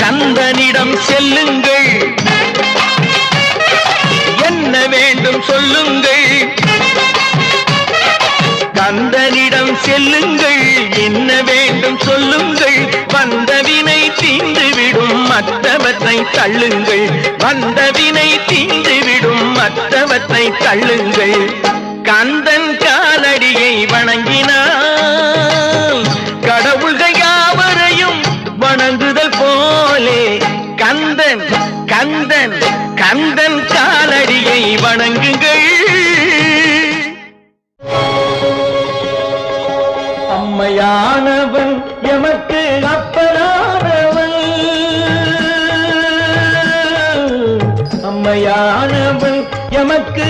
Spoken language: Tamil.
கந்தனிடம் செல்லுங்கள், என்ன வேண்டும் சொல்லுங்கள். கந்தனிடம் செல்லுங்கள், என்ன வேண்டும் சொல்லுங்கள். வந்தவினை தீந்துவிடும் மற்றவற்றை தள்ளுங்கள், வந்தவினை தீந்துவிடும் மற்றவற்றை தள்ளுங்கள். கந்தன் காலடியை வணங்கினால் கடவுள்கள் யாவரையும் வணங்குதல் போலே கந்தன் கந்தன் கந்தன் காலடியை வணங்குங்கள். அம்மையானவன் எமக்கு அப்பனானவன், அம்மையானவன் எமக்கு